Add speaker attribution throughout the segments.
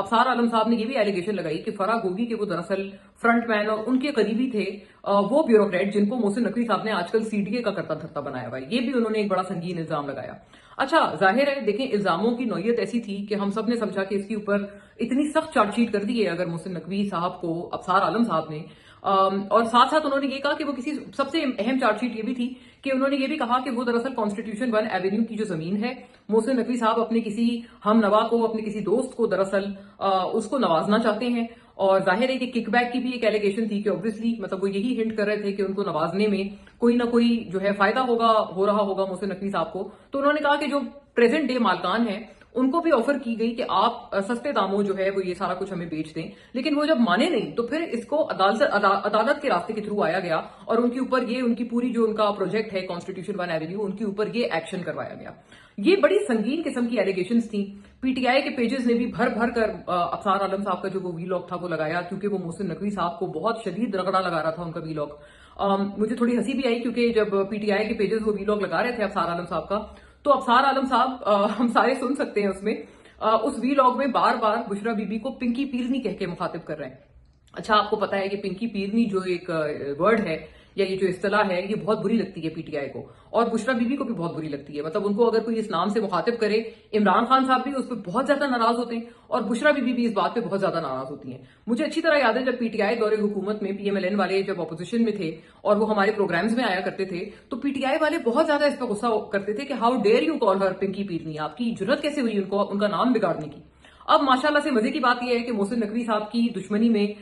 Speaker 1: अफसार आलम साहब ने ये भी एलिगेशन लगाई कि फराह गोगी के वो दरअसल फ्रंट मैन और उनके करीबी थे वो ब्यूरोक्रेट जिनको मोहसिन नकवी साहब ने आजकल सीडीए का करता धरता बनाया हुआ है। ये भी उन्होंने एक बड़ा संगीन इल्जाम लगाया। अच्छा, जाहिर है देखें इल्जामों की नौयत ऐसी थी कि हम सब ने समझा कि इसके ऊपर इतनी सख्त चार्जशीट कर दी है अगर मोहसिन नकवी साहब को अफसार आलम साहब ने। और साथ साथ उन्होंने ये कहा कि वो किसी सबसे अहम चार्जशीट ये भी थी कि उन्होंने ये भी कहा कि वो दरअसल कॉन्स्टिट्यूशन 1 एवेन्यू की जो जमीन है मोहसिन नकवी साहब अपने किसी हम नवा को अपने किसी दोस्त को दरअसल उसको नवाजना चाहते हैं। और जाहिर है कि किकबैक की भी एक एलिगेशन थी कि ऑब्वियसली मतलब वो यही हिंट कर रहे थे कि उनको नवाजने में कोई ना कोई जो है फायदा हो रहा होगा मोहसिन नकवी साहब को। तो उन्होंने कहा कि जो प्रेजेंट डे मालकान है उनको भी ऑफर की गई कि आप सस्ते दामों जो है वो ये सारा कुछ हमें बेच दें, लेकिन वो जब माने नहीं तो फिर इसको अदालत के रास्ते के थ्रू आया गया और उनके ऊपर ये उनकी पूरी जो उनका प्रोजेक्ट है कॉन्स्टिट्यूशन 1 एवेन्यू उनके ऊपर ये एक्शन करवाया गया। ये बड़ी संगीन किस्म की एलिगेशंस थी। पीटीआई के पेजेस ने भी भर भर कर अफसार आलम साहब का जो वो वीलॉग था वो लगाया, क्योंकि वो मोहसिन नकवी साहब को बहुत शदीद रगड़ा लगा रहा था उनका वीलॉग। मुझे थोड़ी हंसी भी आई क्योंकि जब पीटीआई के पेजेस वो वीलॉग लगा रहे थे अफसार आलम साहब का, तो अफसार आलम साहब हम सारे सुन सकते हैं उसमें उस वीलॉग में बार बार बुशरा बीबी को पिंकी पीरनी कह के मुखातिब कर रहे हैं। अच्छा, आपको पता है कि पिंकी पीरनी जो एक वर्ड है या ये जो इस्तिलाह है ये बहुत बुरी लगती है पीटीआई को, और बुशरा बीबी को भी बहुत बुरी लगती है। मतलब उनको अगर कोई इस नाम से मुखातिब करे, इमरान खान साहब भी उस पर बहुत ज्यादा नाराज होते हैं और बुशरा बीबी भी इस बात पे बहुत ज्यादा नाराज होती हैं। मुझे अच्छी तरह याद है जब पीटीआई दौरे हुकूमत में पीएमएलएन वाले जब अपोजिशन में थे और वो हमारे प्रोग्राम्स में आया करते थे, तो पीटीआई वाले बहुत ज्यादा इस पर गुस्सा करते थे कि how dare you call her Pinky पीरनी, आपकी जुर्रत कैसे हुई उनको उनका नाम बिगाड़ने की। अब माशाल्लाह से मजे की बात यह है कि मोहसिन नकवी साहब की दुश्मनी में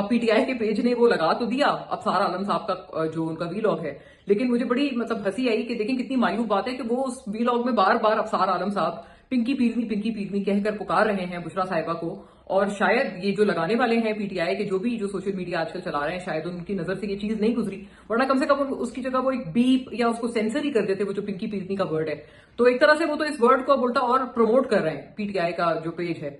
Speaker 1: पीटीआई के पेज ने वो लगा तो दिया अफसार आलम साहब का जो उनका वीलॉग है, लेकिन मुझे बड़ी मतलब हंसी आई कि देखें कितनी मायूब बात है कि वो उस वीलॉग में बार बार अफसार आलम साहब पिंकी पीरनी कहकर पुकार रहे हैं बुशरा साहिबा को। और शायद ये जो लगाने वाले हैं पीटीआई के जो सोशल मीडिया आजकल चला रहे हैं, शायद उनकी नजर से ये चीज नहीं गुजरी, वरना कम से कम उसकी जगह वो एक बीप या उसको सेंसर ही कर देते वो जो पिंकी पीरनी का वर्ड है। तो एक तरह से वो तो इस वर्ड को अब उल्टा और प्रमोट कर रहे हैं पीटीआई का जो पेज है।